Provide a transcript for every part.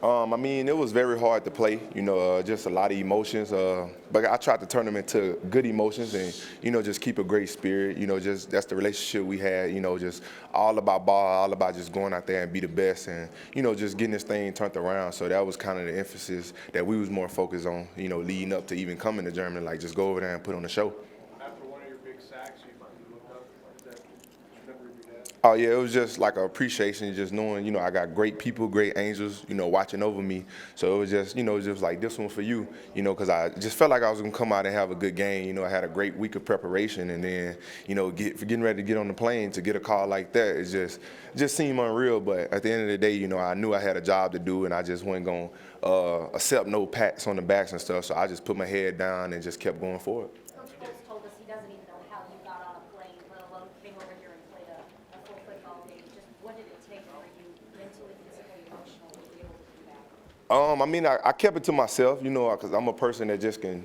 I mean, it was very hard to play, just a lot of emotions. But I tried to turn them into good emotions and, just keep a great spirit. Just that's the relationship we had, just all about ball, all about just going out there and be the best and, just getting this thing turned around. So that was kind of the emphasis that we was more focused on, leading up to even coming to Germany, like just go over there and put on the show. After one of your big sacks, you looked up. Did you remember your dad? Oh yeah, it was just like an appreciation, just knowing, I got great people, great angels, watching over me. So it was just, just like this one for you, because I just felt like I was gonna come out and have a good game. I had a great week of preparation, and then, getting ready to get on the plane to get a call like that, it just seemed unreal. But at the end of the day, I knew I had a job to do, and I just wasn't gonna accept no pats on the backs and stuff. So I just put my head down and just kept going forward. Coach Bowles told us he doesn't even know how you got on a plane, let alone came over here and played a full football game. Just what did it take for you mentally, physically, emotionally to be able to do that? I mean, I kept it to myself, because I'm a person that just can,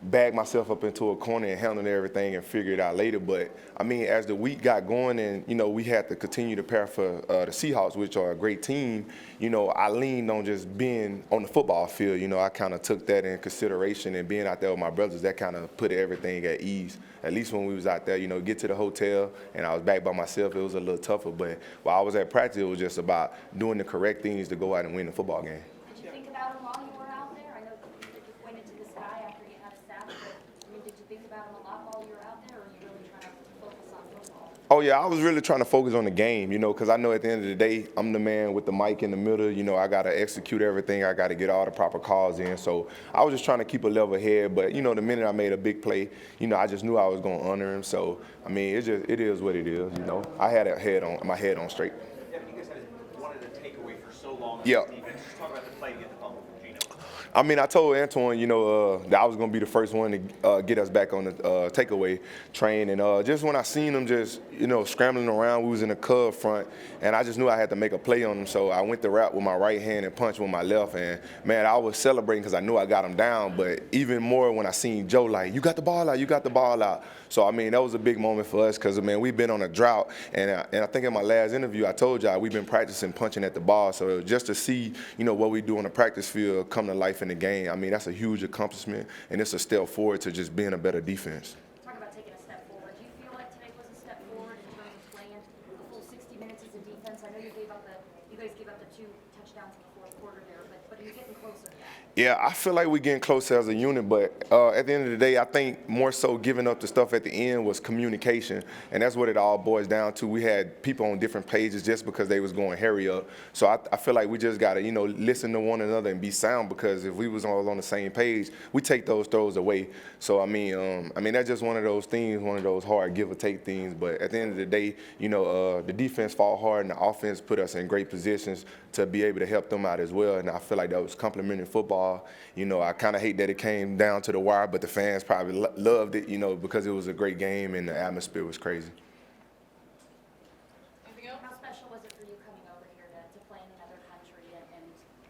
bag myself up into a corner and handle everything and figure it out later. But, I mean, as the week got going and, we had to continue to prepare for the Seahawks, which are a great team, I leaned on just being on the football field. I kind of took that in consideration, and being out there with my brothers, that kind of put everything at ease. At least when we was out there, get to the hotel and I was back by myself, it was a little tougher. But while I was at practice, it was just about doing the correct things to go out and win the football game. Did you think about him while you were out there? I know that you pointed to the sky after you had a sack, but I mean, did you think about him a lot while you were out there, or were you really trying to focus on football? Oh, yeah, I was really trying to focus on the game, because I know at the end of the day, I'm the man with the mic in the middle. I got to execute everything. I got to get all the proper calls in. So I was just trying to keep a level head. But, the minute I made a big play, I just knew I was going to honor him. So, I mean, it is what it is, I had my head on straight. Devin, you guys wanted a takeaway for so long. Yeah. Just talk about the play to get the fumble from Geno. I mean, I told Antoine, that I was going to be the first one to get us back on the takeaway train. And just when I seen him just, scrambling around, we was in the Cub front, and I just knew I had to make a play on him. So I went to wrap with my right hand and punch with my left. And, man, I was celebrating because I knew I got him down. But even more when I seen Joe, like, you got the ball out, you got the ball out. So, I mean, that was a big moment for us because, man, we've been on a drought. And I think in my last interview, I told y'all we've been practicing punching at the ball. So just to see, what we do on the practice field come to life in the game, I mean, that's a huge accomplishment, and it's a step forward to just being a better defense. Talk about taking a step forward. Do you feel like today was a step forward in terms of playing the full 60 minutes as a defense? I know you guys gave up the 2 touchdowns in the fourth quarter there, but are you getting closer to that? Yeah, I feel like we're getting closer as a unit, but at the end of the day, I think more so giving up the stuff at the end was communication, and that's what it all boils down to. We had people on different pages just because they was going hurry up. So I feel like we just got to, listen to one another and be sound, because if we was all on the same page, we take those throws away. So, I mean, that's just one of those things, one of those hard give or take things. But at the end of the day, the defense fought hard and the offense put us in great positions to be able to help them out as well. And I feel like that was complimenting football. I kind of hate that it came down to the wire, but the fans probably loved it, because it was a great game and the atmosphere was crazy. Anything else? How special was it for you coming over here to play in another country and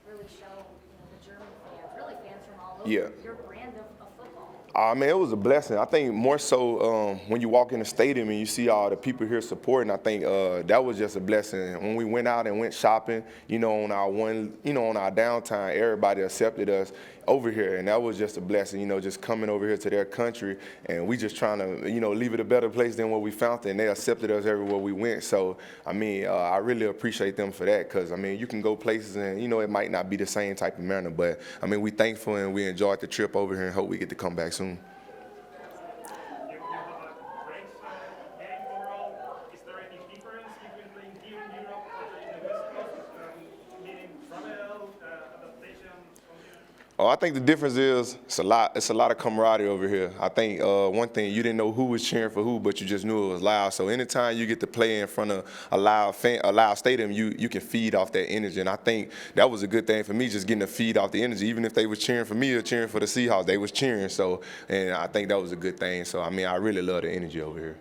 really show, the German fans, really fans from all over, your brand of football? I mean, it was a blessing. I think more so when you walk in the stadium and you see all the people here supporting, I think that was just a blessing. When we went out and went shopping, on our on our downtime, everybody accepted us over here, and that was just a blessing, just coming over here to their country, and we just trying to, leave it a better place than what we found it, and they accepted us everywhere we went. So, I mean, I really appreciate them for that, because, I mean, you can go places and, it might not be the same type of manner, but, I mean, we thankful and we enjoyed the trip over here and hope we get to come back soon. Oh, I think the difference is it's a lot of camaraderie over here. I think one thing, you didn't know who was cheering for who, but you just knew it was loud. So anytime you get to play in front of a loud stadium, you can feed off that energy. And I think that was a good thing for me, just getting to feed off the energy. Even if they was cheering for me or cheering for the Seahawks, they was cheering. So, and I think that was a good thing. So, I mean, I really love the energy over here.